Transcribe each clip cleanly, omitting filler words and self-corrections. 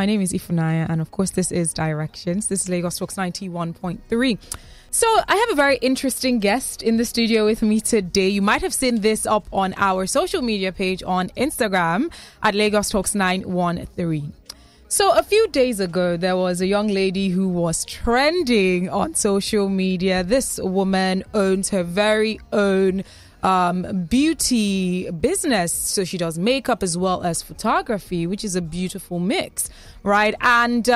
My name is Ifunaya, and of course, this is Directions. This is Lagos Talks 91.3. So I have a very interesting guest in the studio with me today. You might have seen this up on our social media page on Instagram at Lagos Talks 913. So a few days ago, there was a young lady who was trending on social media. This woman owns her very own beauty business. So she does makeup as well as photography, which is a beautiful mix, right? And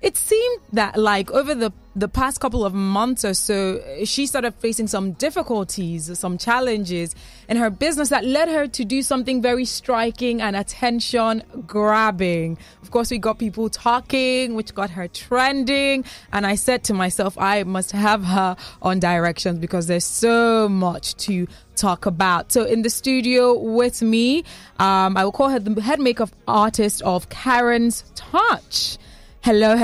it seemed that like over the past couple of months or so, she started facing some difficulties, some challenges in her business that led her to do something very striking and attention grabbing. Of course, we got people talking, which got her trending. And I said to myself, I must have her on Directions because there's so much to talk about. So in the studio with me, I will call her the head makeup artist of Karen's Touch. Hello.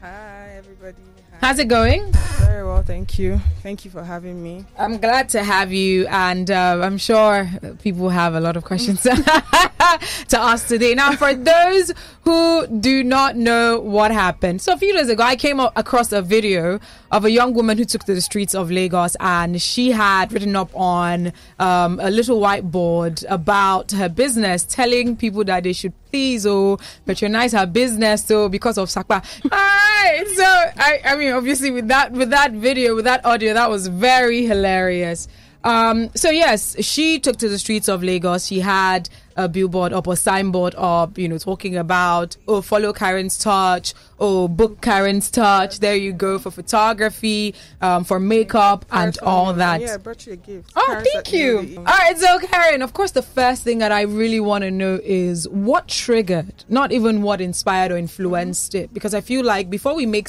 Hi, everybody. Hi. How's it going? Very well, thank you. Thank you for having me. I'm glad to have you, and I'm sure people have a lot of questions to ask today. Now, for those who do not know what happened, so a few days ago, I came across a video of a young woman who took to the streets of Lagos, and she had written up on a little whiteboard about her business, telling people that they should please patronize her business because of Sakpa. All right, so I mean, obviously with that video, with that audio, that was very hilarious. So yes, she took to the streets of Lagos. She had a billboard up or signboard up, talking about, follow Karen's Touch, book Karen's Touch. There you go, for photography, for makeup and all that. Yeah, I brought you a gift. Oh, Karen's thank you. All right, so Karen, of course, the first thing that I really want to know is what triggered, not even what inspired or influenced it, because I feel like before we take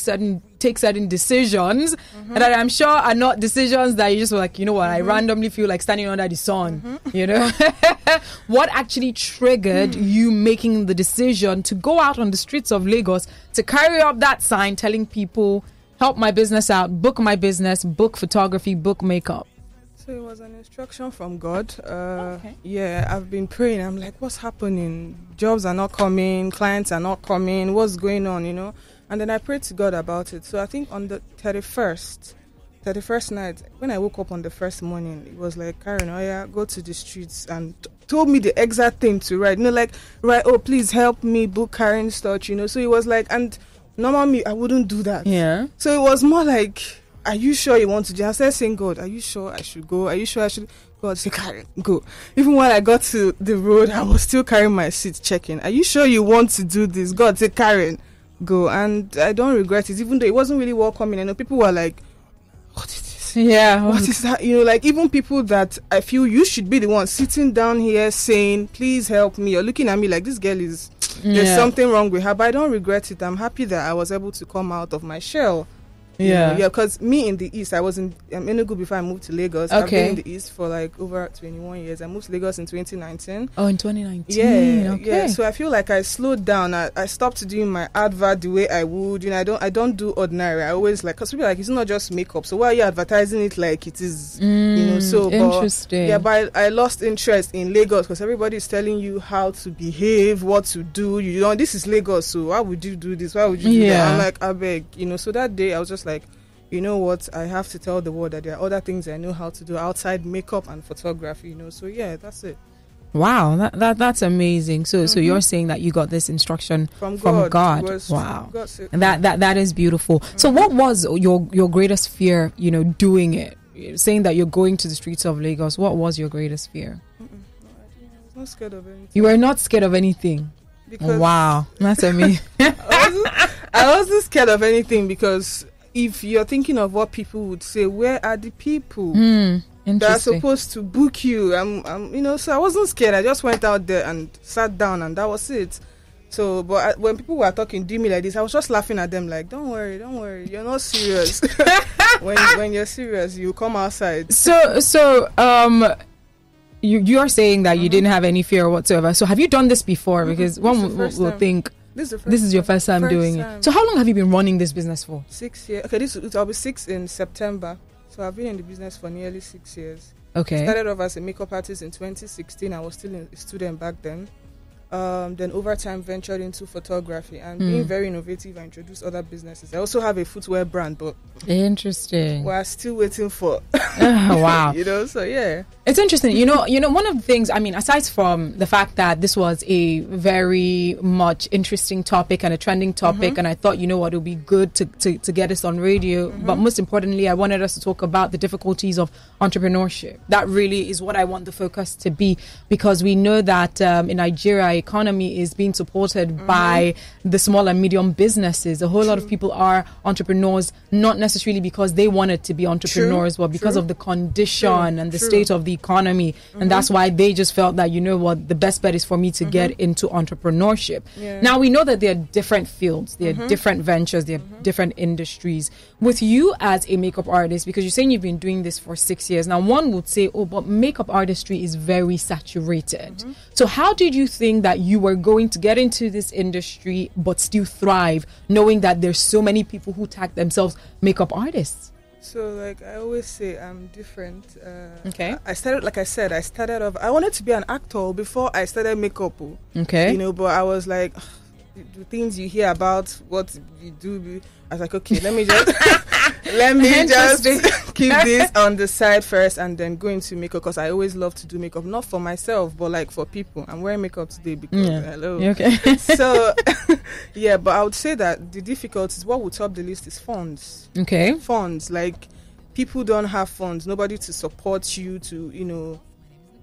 certain decisions that I'm sure are not decisions that you just were like, you know what, I randomly feel like standing under the sun, what actually triggered you making the decision to go out on the streets of Lagos to carry up that sign telling people, help my business out, book my business, book photography, book makeup? So it was an instruction from God. Okay. Yeah, I've been praying. I'm like, what's happening? Jobs are not coming, clients are not coming, what's going on, And then I prayed to God about it. So I think on the 31st night, when I woke up on the first morning, it was like, Karen, go to the streets, and told me the exact thing to write. Please help me book Karen's Touch, So it was like, and normally I wouldn't do that. Yeah. So it was more like, are you sure you want to do? I started saying, God, are you sure I should go? Are you sure I should? God said, Karen, go. Even when I got to the road, I was still carrying my seat checking. Are you sure you want to do this? God said, Karen, go. And I don't regret it, even though it wasn't really welcoming. I know people were like, what is this? Yeah. What is that? Even people that I feel you should be the one sitting down here saying, please help me. You're looking at me like, this girl there's something wrong with her. But I don't regret it. I'm happy that I was able to come out of my shell. Yeah, because me in the East, I was in Enugu before I moved to Lagos. Okay. I've been in the East for like over 21 years. I moved to Lagos in 2019. Oh, in 2019. Yeah, okay. Yeah. So I feel like I slowed down. I stopped doing my advert the way I would. I don't do ordinary. I always because people are like, it's not just makeup. So why are you advertising it like it is? So interesting. But I lost interest in Lagos because everybody is telling you how to behave, what to do. This is Lagos. So why would you do this? Why would you do that? I'm like, I beg. So that day I was just like, you know what, I have to tell the world that there are other things I know how to do outside makeup and photography, So yeah, that's it. Wow, that's amazing. So you're saying that you got this instruction from God. Wow. And that is beautiful. So what was your greatest fear, doing it? Saying that you're going to the streets of Lagos, what was your greatest fear? No, I was not scared of anything. You were not scared of anything? Because wow, that's amazing. I wasn't scared of anything because if you're thinking of what people would say, where are the people that are supposed to book you? So I wasn't scared. I just went out there and sat down, and that was it. So, but when people were talking, do me like this, I was just laughing at them like, don't worry, you're not serious. when you're serious, you come outside. So, you're saying that you didn't have any fear whatsoever. So have you done this before? Because one will think, this is your first time doing it. So how long have you been running this business for? 6 years. Okay, I'll be 6 in September. So I've been in the business for nearly 6 years. Okay. I started off as a makeup artist in 2016. I was still a student back then. Then over time ventured into photography and being very innovative. I introduced other businesses. I also have a footwear brand, but interesting. We're still waiting for. Wow. So yeah, it's interesting. One of the things. I mean, aside from the fact that this was a very much interesting topic and a trending topic, and I thought, it would be good to get us on radio. But most importantly, I wanted us to talk about the difficulties of entrepreneurship. That really is what I want the focus to be, because we know that in Nigeria, economy is being supported by the small and medium businesses. A whole lot of people are entrepreneurs, not necessarily because they wanted to be entrepreneurs, but because of the condition and the state of the economy. And that's why they just felt that, the best bet is for me to get into entrepreneurship. Now, we know that there are different fields, there are different ventures, there are different industries. With you as a makeup artist, because you're saying you've been doing this for 6 years, now one would say, but makeup artistry is very saturated. So how did you think that you were going to get into this industry but still thrive, knowing that there's so many people who tag themselves makeup artists? So, like I always say, I'm different. Okay. I started off, I wanted to be an actor before I started makeup. Okay. But I was like, the things you hear about what you do, I was like, okay, let me just keep this on the side first and then go into makeup, because I always love to do makeup, not for myself, but like for people. I'm wearing makeup today because hello. Okay. So but I would say that the difficulties, what would top the list is funds. Okay. Funds, like people don't have funds, nobody to support you to,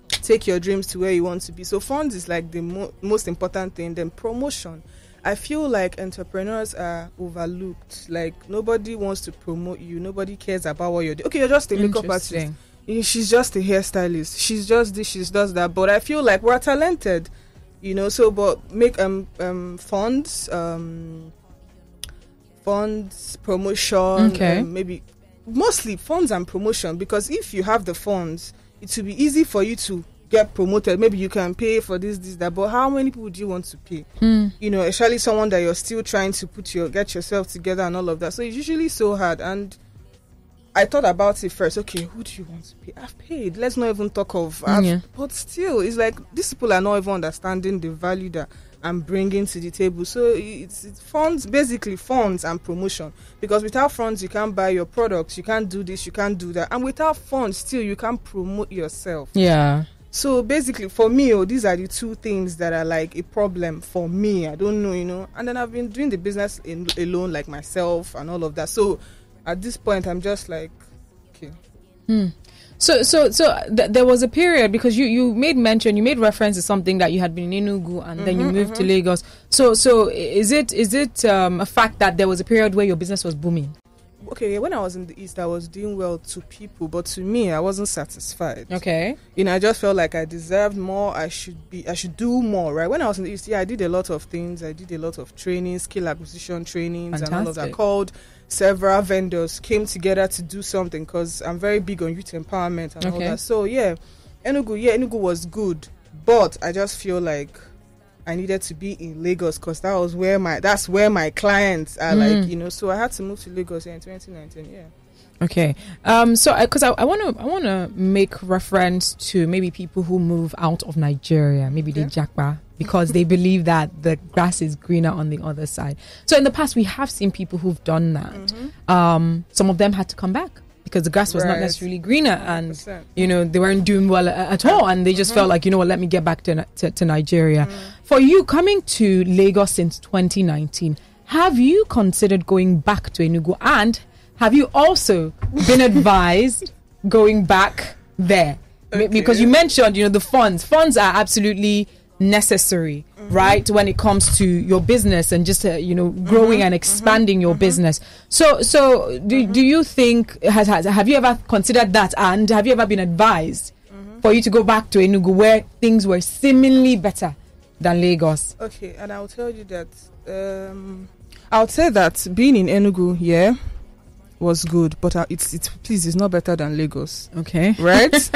take your dreams to where you want to be. So funds is like the most important thing. Then promotion. I feel like entrepreneurs are overlooked. Like nobody wants to promote you. Nobody cares about what you're doing. Okay, you're just a makeup artist. She's just a hairstylist. She's just this. She does that. But I feel like we're talented, So, but make funds, promotion. Maybe mostly funds and promotion, because if you have the funds, it will be easy for you to get promoted. Maybe you can pay for this, that, but how many people do you want to pay? Especially someone that you're still trying to get yourself together and all of that. So it's usually so hard. And I thought about it first. Okay, who do you want to pay? I've paid. Let's not even talk of. But still, it's like these people are not even understanding the value that I'm bringing to the table. So it's funds, basically funds and promotion. Because without funds, you can't buy your products. You can't do this. You can't do that. And without funds, still, you can't promote yourself. Yeah. So basically, for me, these are the two things that are like a problem for me. I don't know, And then I've been doing the business alone, like myself and all of that. So at this point, I'm just like, okay. So there was a period, because you made reference to something that you had been in Enugu and then you moved to Lagos. So is it a fact that there was a period where your business was booming? Okay, when I was in the East, I was doing well to people, but to me, I wasn't satisfied. Okay. I just felt like I deserved more. I should do more, right? When I was in the East, I did a lot of things. I did a lot of training, skill acquisition trainings. Fantastic. And all of that. I called several vendors, came together to do something, because I'm very big on youth empowerment and all that. So Enugu was good, but I just feel like I needed to be in Lagos, because that's where my clients are, so I had to move to Lagos in 2019. Okay. So because I want to make reference to maybe people who move out of Nigeria, maybe they jackpot, because they believe that the grass is greener on the other side. So in the past, we have seen people who've done that. Some of them had to come back because the grass was not necessarily greener, and 100%. They weren't doing well at all, and they just felt like, let me get back to Nigeria. For you, coming to Lagos since 2019, have you considered going back to Enugu, and have you also been advised going back there? Because you mentioned, the funds are absolutely necessary, right, when it comes to your business and just growing and expanding your business. So do you think have you ever considered that, and have you ever been advised for you to go back to Enugu, where things were seemingly better than Lagos? Okay, and I'll tell you that I would say that being in Enugu was good, but it's not better than Lagos. Okay, right?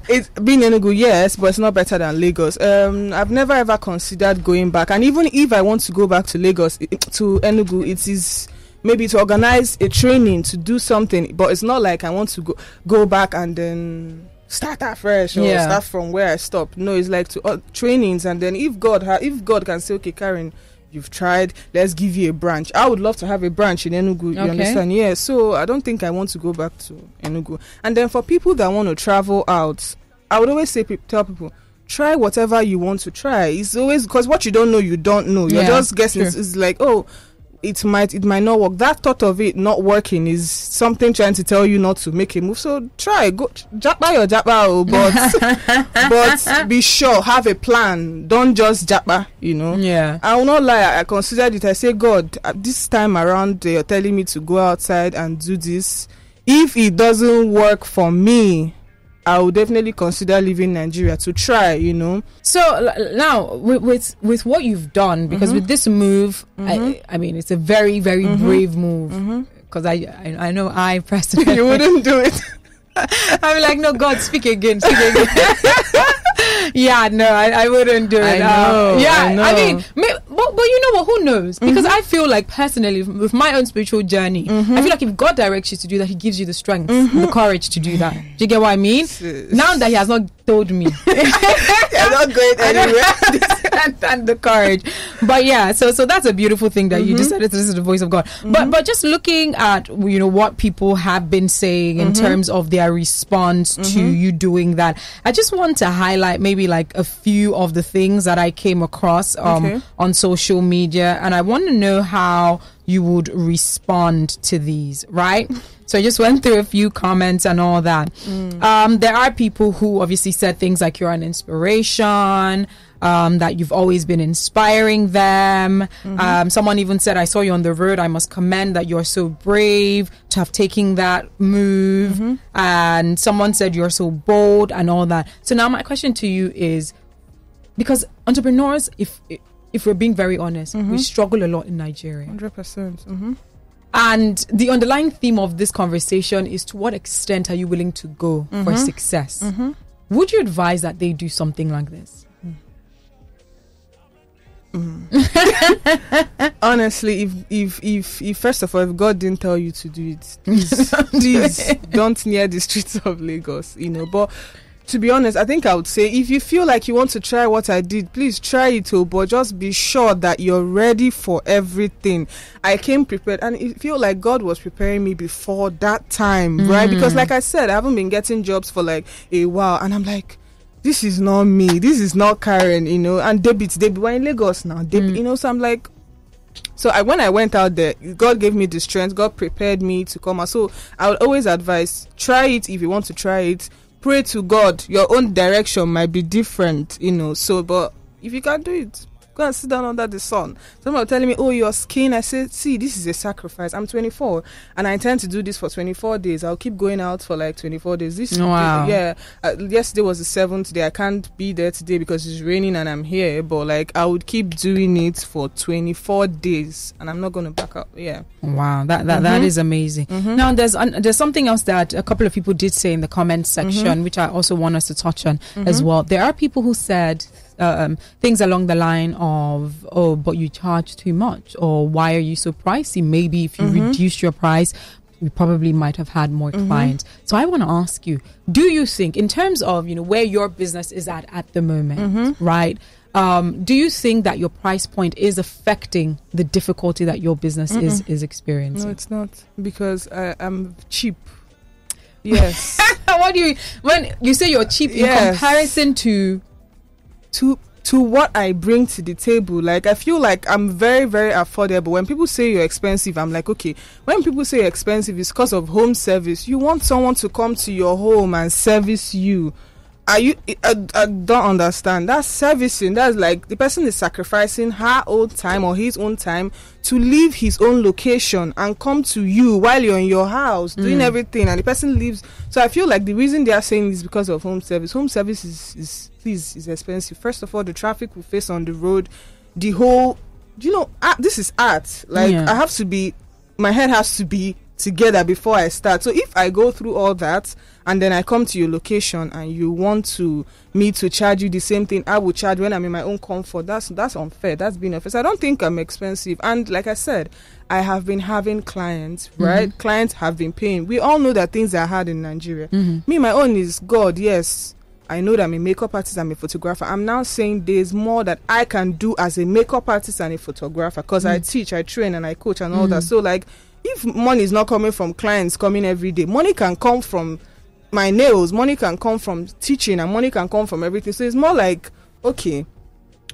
It's being Enugu, yes, but it's not better than Lagos. I've never ever considered going back, and even if I want to go back to Lagos, to Enugu, it is maybe to organize a training to do something, but it's not like I want to go back and then start afresh or start from where I stopped. No, it's like to trainings, and then if God can say, okay, Karen, you've tried, let's give you a branch. I would love to have a branch in Enugu. You understand? Yeah. So I don't think I want to go back to Enugu. And then for people that want to travel out, I would always tell people, try whatever you want to try. It's always because what you don't know, you don't know. You're just guessing. It's like, oh, it might not work. That thought of it not working is something trying to tell you not to make a move. So try, go japa your japa, but be sure, have a plan. Don't just japa, you know. Yeah. I will not lie. I considered it. I say, God, this time around, you're telling me to go outside and do this. If it doesn't work for me, I would definitely consider leaving Nigeria to try, you know. So now, with what you've done, because with this move, I mean, it's a very, very brave move. Because I know I personally... You wouldn't do it. I'm like, no, God, speak again. Yeah, no, I wouldn't do it. I know. I mean, but you know what? Who knows? Because I feel like personally, with my own spiritual journey, I feel like if God directs you to do that, He gives you the strength, the courage to do that. Do you get what I mean? Now that He has not told me, you're not going anywhere, and the courage. But yeah, so that's a beautiful thing that you decided to listen to the voice of God. But just looking at what people have been saying in terms of their response to you doing that, I just want to highlight maybe like a few of the things that I came across on social media, and I want to know how you would respond to these, right? So I just went through a few comments and all that. There are people who obviously said things like you're an inspiration, that you've always been inspiring them. Someone even said, I saw you on the road. I must commend that you're so brave to have taken that move. And someone said you're so bold and all that. So now my question to you is, because entrepreneurs, if we're being very honest, we struggle a lot in Nigeria. 100%. And the underlying theme of this conversation is, to what extent are you willing to go for success? Would you advise that they do something like this? Honestly, if first of all, if God didn't tell you to do it, please don't near the streets of Lagos, you know. But to be honest, I think I would say, if you feel like you want to try what I did, please try it, but just be sure that you're ready for everything. I came prepared, and it feel like God was preparing me before that time, right? Because like I said, I haven't been getting jobs for like a while, and I'm like, this is not me, this is not Karen, you know. And debit, we're in Lagos now, you know. So I'm like, when I went out there, God gave me the strength, God prepared me to come out. So I would always advise, try it if you want to try it. Pray to God. Your own direction might be different, you know. So, but if you can't do it, go and sit down under the sun. Someone was telling me, oh, your skin. I said, see, this is a sacrifice. I'm 24 and I intend to do this for 24 days. I'll keep going out for like 24 days. Yesterday was the 7th day. I can't be there today because it's raining and I'm here. But like, I would keep doing it for 24 days and I'm not going to back up. Yeah. Wow, that is amazing. Now, there's something else that a couple of people did say in the comments section, which I also want us to touch on as well. There are people who said things along the line of, oh, but you charge too much, or why are you so pricey? Maybe if you reduced your price, you probably might have had more clients. So I want to ask you, do you think, in terms of where your business is at the moment, right? Do you think that your price point is affecting the difficulty that your business is experiencing? No, it's not, because I'm cheap. Yes. When you say you're cheap, in comparison to what I bring to the table, like I feel like I'm very, very affordable. When people say you're expensive, I'm like, okay. When people say you're expensive, it's because of home service. You want someone to come to your home and service you. I don't understand. That's servicing. That's like the person is sacrificing her own time or his own time to leave his own location and come to you while you're in your house doing everything, and the person leaves. So I feel like the reason they are saying this is because of home service. Home service is expensive. First of all, the traffic we face on the road, the whole, this is art. Like I have to be, my head has to be together before I start. So if I go through all that and then I come to your location and you want me to charge you the same thing I would charge when I'm in my own comfort, that's unfair. That's being unfair. So I don't think I'm expensive. And like I said, I have been having clients, right? Clients have been paying. We all know that things are hard in Nigeria. Me, my own is God, yes. I know that I'm a makeup artist, I'm a photographer. I'm now saying there's more that I can do as a makeup artist and a photographer, because I teach, I train, and I coach and all that. So like, if money is not coming from clients coming every day, money can come from my nails, money can come from teaching, and money can come from everything. So it's more like, okay,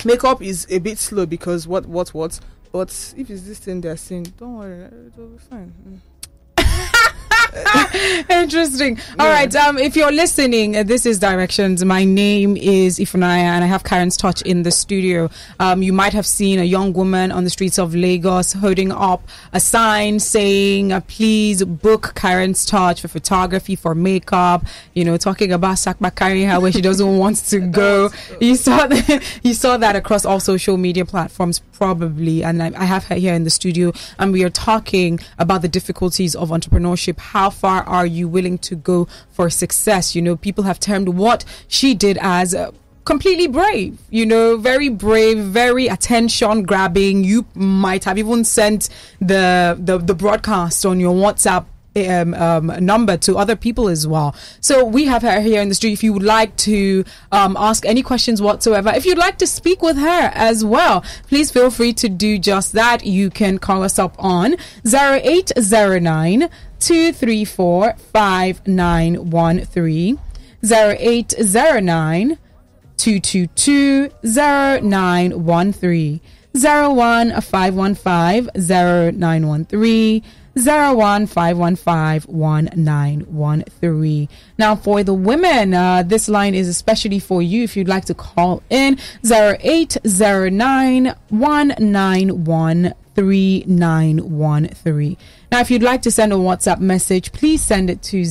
makeup is a bit slow because what, but if it's this thing they're saying, don't worry, it'll be fine. Interesting. All right. If you're listening, this is Directions. My name is Ifunaya, and I have Karen's Touch in the studio. You might have seen a young woman on the streets of Lagos holding up a sign saying, please book Karen's Touch for photography, for makeup, talking about Sakba carrying her where she doesn't want to go. You saw that across all social media platforms, probably. And I have her here in the studio, and we are talking about the difficulties of entrepreneurship. How far are you willing to go for success? People have termed what she did as completely brave, very brave, very attention grabbing. You might have even sent the broadcast on your WhatsApp number to other people as well. So we have her here in the studio. If you would like to ask any questions whatsoever, if you'd like to speak with her as well, please feel free to do just that. You can call us up on 0809 234 5913, 0809 222 0913, 01515 0913, 015151913. Now for the women, this line is especially for you. If you'd like to call in, 0809 191 3913. Now if you'd like to send a WhatsApp message, please send it to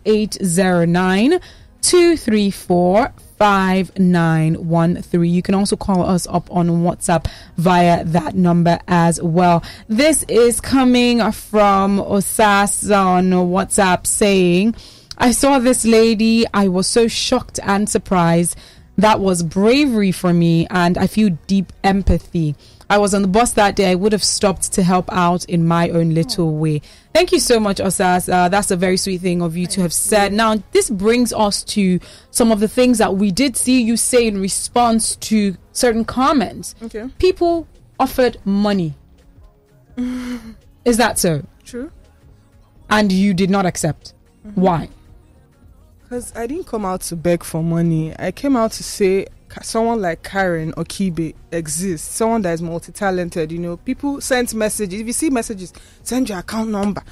0809 234 5913. You can also call us up on WhatsApp via that number as well. This is coming from Osas on WhatsApp saying, I saw this lady, I was so shocked and surprised. That was bravery for me, and I feel deep empathy. I was on the bus that day. I would have stopped to help out in my own little way. Thank you so much, Osas. That's a very sweet thing of you to have said. Now, this brings us to some of the things that we did see you say in response to certain comments. Okay. People offered money. Is that so? True. And you did not accept. Why? Because I didn't come out to beg for money. I came out to say someone like Karen Okibe exists, someone that is multi-talented. People send messages. If you see messages, send your account number,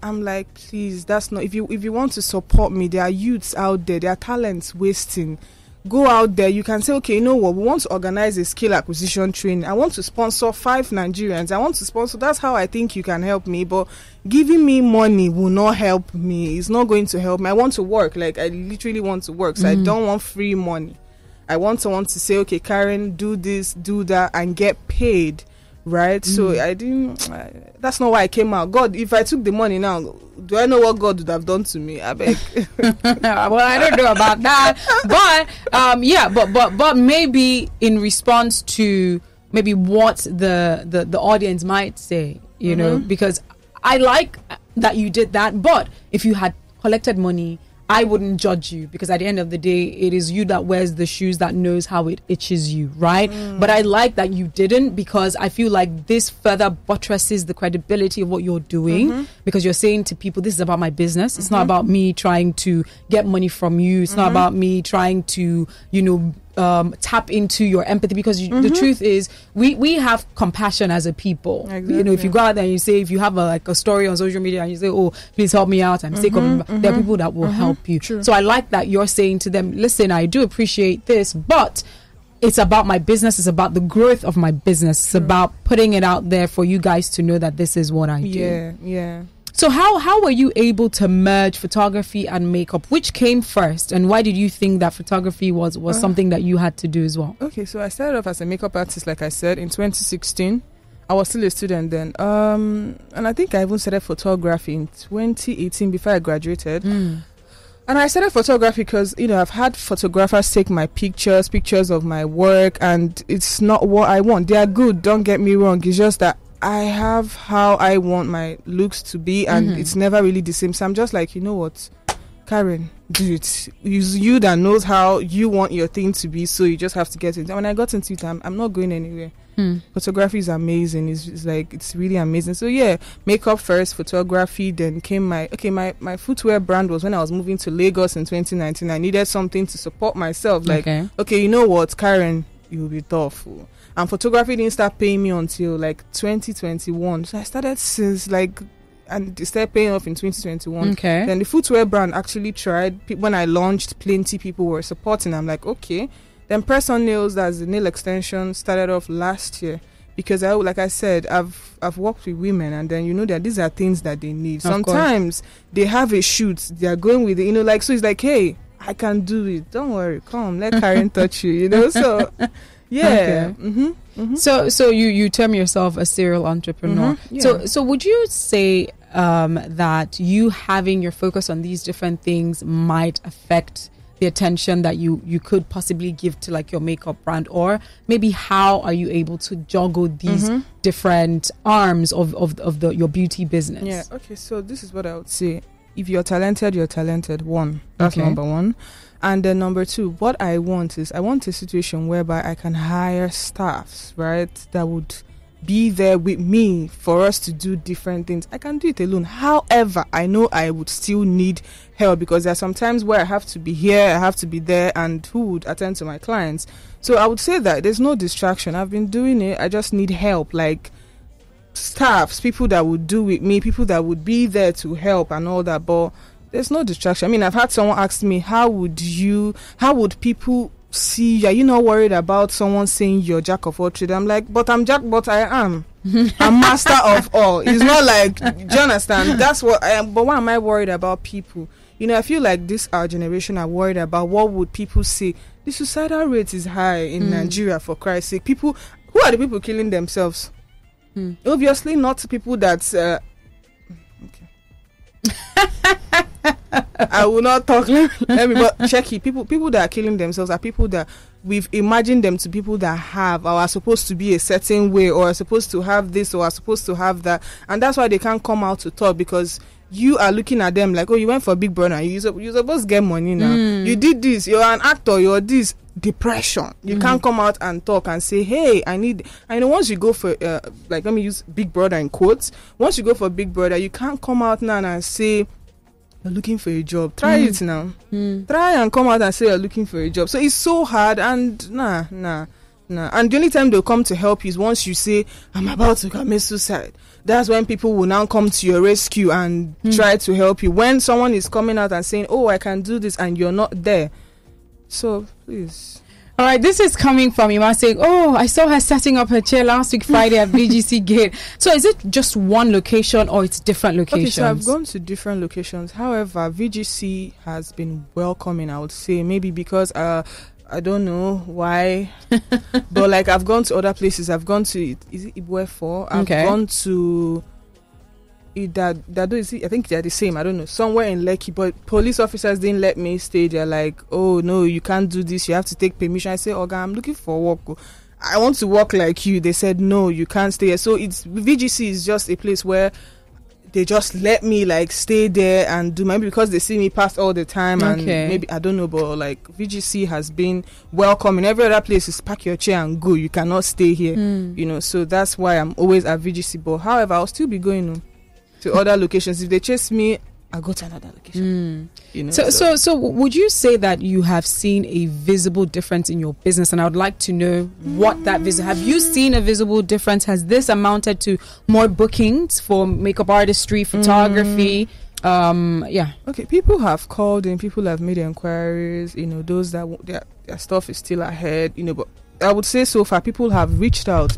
I'm like, please, that's not, if you want to support me, there are youths out there, there are talents wasting. Go out there. You can say, okay, we want to organize a skill acquisition training. I want to sponsor 5 Nigerians. That's how I think you can help me. But giving me money will not help me. It's not going to help me. I want to work. Like, I literally want to work. So I don't want free money. I want someone to say, okay, Karen, do this, do that, and get paid, right? So I didn't, that's not why I came out. God, if I took the money now, do I know what God would have done to me? I beg. Well, I don't know about that. But maybe in response to maybe what the audience might say, because I like that you did that. But if you had collected money, I wouldn't judge you, because at the end of the day, it is you that wears the shoes that knows how it itches you, right? But I like that you didn't, because I feel like this further buttresses the credibility of what you're doing, because you're saying to people, this is about my business. It's not about me trying to get money from you. It's not about me trying to, tap into your empathy, because the truth is we have compassion as a people. Exactly. If you go out there and you say, if you have a story on social media and you say, oh, please help me out, I'm sick of, there are people that will help you. True. So I like that you're saying to them, listen, I do appreciate this, but it's about my business. It's about the growth of my business. It's about putting it out there for you guys to know that this is what I do. Yeah. So how were you able to merge photography and makeup? Which came first, and why did you think that photography was something that you had to do as well? Okay, so I started off as a makeup artist, like I said, in 2016. I I was still a student then. And I think I even started photography in 2018 before I graduated. And I started photography because, I've had photographers take my pictures of my work, and it's not what I want. They are good, don't get me wrong. It's just that I have how I want my looks to be, and it's never really the same. So I'm just like, you know what, Karen, do it. It's you that knows how you want your thing to be, so you just have to get into it. When I got into it, I'm not going anywhere. Photography is amazing. It's really amazing. So yeah, makeup first, photography, then came my footwear brand was when I was moving to Lagos in 2019. I needed something to support myself. Like, okay, you know what, Karen, you'll be tough. And photography didn't start paying me until like 2021. So I started and it started paying off in 2021. Then the footwear brand actually tried. When I launched, plenty people were supporting. I'm like, okay. Then press on nails, that's the nail extension, started off last year because like I said, I've worked with women, and then that these are things that they need. Sometimes they have a shoot, they are going with it, so it's like, hey, I can do it. Don't worry, come, let Karen touch you, So yeah. So you term yourself a serial entrepreneur. So would you say that you having your focus on these different things might affect the attention that you could possibly give to like your makeup brand, or maybe how are you able to juggle these different arms of your beauty business? Yeah. Okay. So this is what I would say. If you're talented, you're talented. One, that's number one. And then number two, what I want a situation whereby I can hire staffs, right, that would be there with me for us to do different things. I can do it alone. However, I know I would still need help because there are some times where I have to be here, I have to be there, and who would attend to my clients? So I would say that there's no distraction. I've been doing it. I just need help, like staffs, people that would do with me, people that would be there to help and all that. But there's no distraction. I mean, I've had someone ask me, how would people see you? Are you not worried about someone saying you're jack of all trades? I'm like, but I'm jack, but I am. I'm master of all. It's not like, do you understand? That's what I am. But why am I worried about people? I feel like our generation are worried about what would people say. The suicidal rate is high in Nigeria, for Christ's sake. Who are the people killing themselves? Obviously not people that I will not talk. Let me but check it. People that are killing themselves are people that we've imagined them to people that have or are supposed to be a certain way, or are supposed to have this, or are supposed to have that, and that's why they can't come out to talk, because you are looking at them like, oh, you went for Big Brother, you're supposed to get money now. You did this, you're an actor, you're this. Depression. You can't come out and talk and say, hey, I know once you go for let me use Big Brother in quotes. Once you go for Big Brother, you can't come out now and say you're looking for a job. Try it now. Try and come out and say you're looking for a job. So it's so hard, and nah. And the only time they'll come to help you is once you say, I'm about to commit suicide. That's when people will now come to your rescue and try to help you. When someone is coming out and saying, oh, I can do this, and you're not there. So please. All right, this is coming from Ima saying, oh, I saw her setting up her chair last week Friday at VGC Gate. So is it just one location, or it's different locations? Okay, so I've gone to different locations. However, VGC has been welcoming, I would say, maybe because I don't know why, but like I've gone to other places. I've gone to, is it Ibuefo? I've gone to I think they're the same. I don't know, somewhere in Lekki, but police officers didn't let me stay. They're like, oh no, you can't do this, you have to take permission. I say, Oga, I'm looking for work, I want to work like you. They said no, you can't stay here. So it's VGC is just a place where they just let me like stay there and do, maybe because they see me pass all the time, and maybe I don't know, but like VGC has been welcoming. Every other place is pack your chair and go, you cannot stay here. So that's why I'm always at VGC. But however, I'll still be going to other locations. If they chase me, I'll go to another location. So would you say that you have seen a visible difference in your business? And I would like to know what that have you seen a visible difference? Has this amounted to more bookings for makeup artistry, photography? Okay, people have called in, people have made inquiries, those that their stuff is still ahead, but I would say so far people have reached out.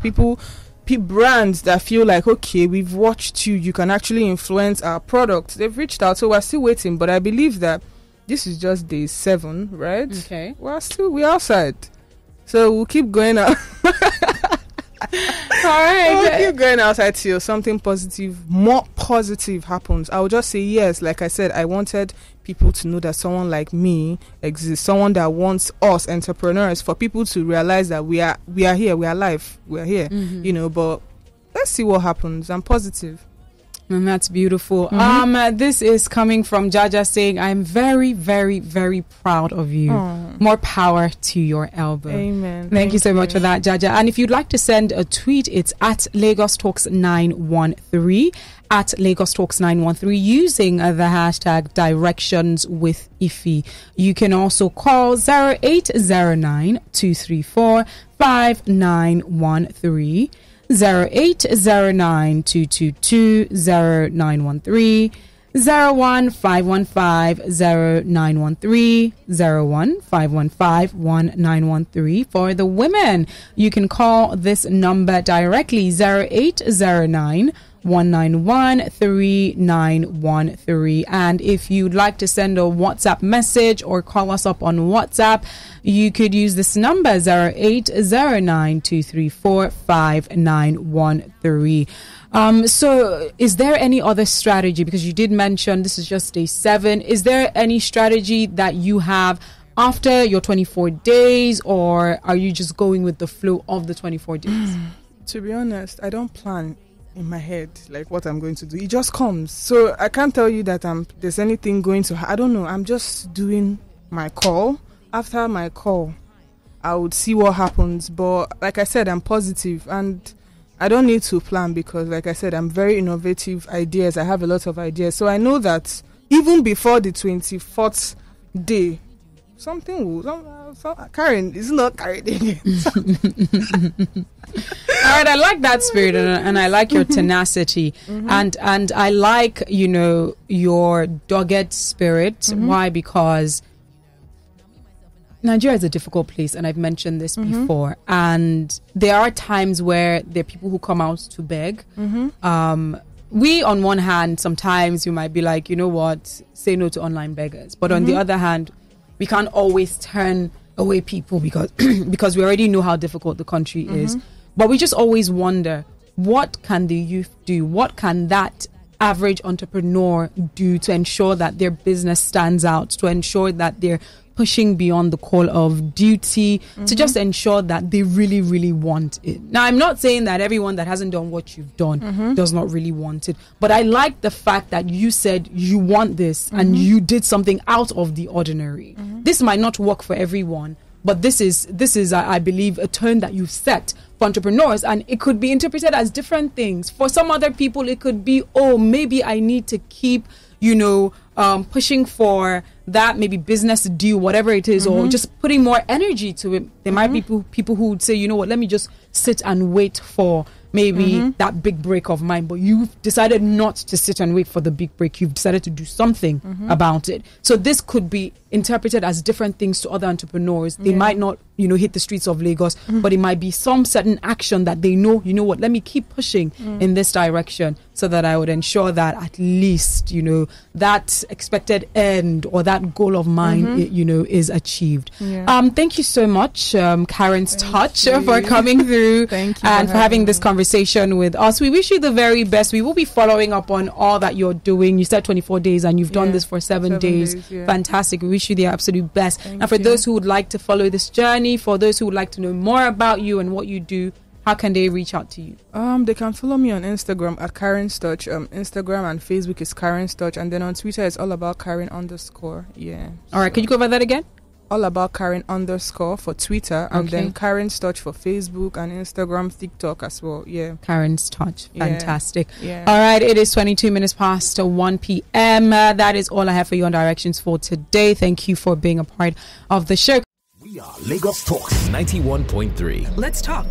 Brands that feel like, okay, we've watched you can actually influence our product, they've reached out. So we're still waiting, but I believe that this is just day 7, right? Okay, we're outside, so we'll keep going out. right. If you're going outside till something positive, more positive happens, I would just say yes. Like I said, I wanted people to know that someone like me exists, someone that wants us entrepreneurs, for people to realize that we are here, we are alive, we are here, but let's see what happens. I'm positive. And that's beautiful. This is coming from Jaja saying, I'm very, very, very proud of you. More power to your elbow. Amen. Thank you so much for that, Jaja. And if you'd like to send a tweet, it's at Lagos Talks 913, at Lagos Talks 913, using the hashtag directions with Ife. You can also call 0809 234 5913. 0809 222 0913, 01515 0913, 01515 1913. For the women, you can call this number directly, 0809 191 3913. And if you'd like to send a WhatsApp message or call us up on WhatsApp, you could use this number, 0809 234 5913. So is there any other strategy, because you did mention this is just day 7, is there any strategy that you have after your 24 days, or are you just going with the flow of the 24 days? To be honest, I don't plan in my head like what I'm going to do. It just comes. So I can't tell you that there's anything going to I don't know. I'm just doing my call. After my call, I would see what happens. But like I said, I'm positive and I don't need to plan, because like I said, I'm very innovative ideas. I have a lot of ideas. So I know that even before the 24th day, something will Karen is not carried again. All right, I like that spirit, and I like your tenacity, and I like, your dogged spirit. Why? Because Nigeria is a difficult place, and I've mentioned this before, and there are times where there are people who come out to beg. We, on one hand, sometimes you might be like, you know what, say no to online beggars, but on the other hand, we can't always turn away people because we already know how difficult the country is. But we just always wonder, what can the youth do? What can that average entrepreneur do to ensure that their business stands out, to ensure that they're pushing beyond the call of duty, to just ensure that they really, really want it? Now, I'm not saying that everyone that hasn't done what you've done does not really want it, but I like the fact that you said you want this and you did something out of the ordinary. This might not work for everyone, but this is I believe, a tone that you've set for entrepreneurs, and it could be interpreted as different things. For some other people, it could be, oh, maybe I need to keep, pushing for that, maybe business deal, whatever it is, or just putting more energy to it. There might be people who would say, you know what, let me just sit and wait for maybe that big break of mine. But you've decided not to sit and wait for the big break. You've decided to do something about it. So this could be interpreted as different things to other entrepreneurs. They might not, hit the streets of Lagos, but it might be some certain action that they know, you know what, let me keep pushing in this direction, so that I would ensure that at least, that expected end or that goal of mine, is achieved. Thank you so much, Karen's Touch, for coming through and for having this conversation with us. We wish you the very best. We will be following up on all that you're doing. You said 24 days and you've done this for 7 days. Fantastic. We wish you the absolute best. And for those who would like to follow this journey, for those who would like to know more about you and what you do, how can they reach out to you? They can follow me on Instagram at Karen's Touch. Instagram and Facebook is Karen's Touch, and then on Twitter it's all about Karen _. Yeah. All right. Could you go over that again? All about Karen _ for Twitter, and then Karen's Touch for Facebook and Instagram, TikTok as well. Yeah. Karen's Touch. Fantastic. All right. It is 22 minutes past 1 p.m. That is all I have for you on Directions for today. Thank you for being a part of the show. We are Lagos Talks 91.3. Let's talk.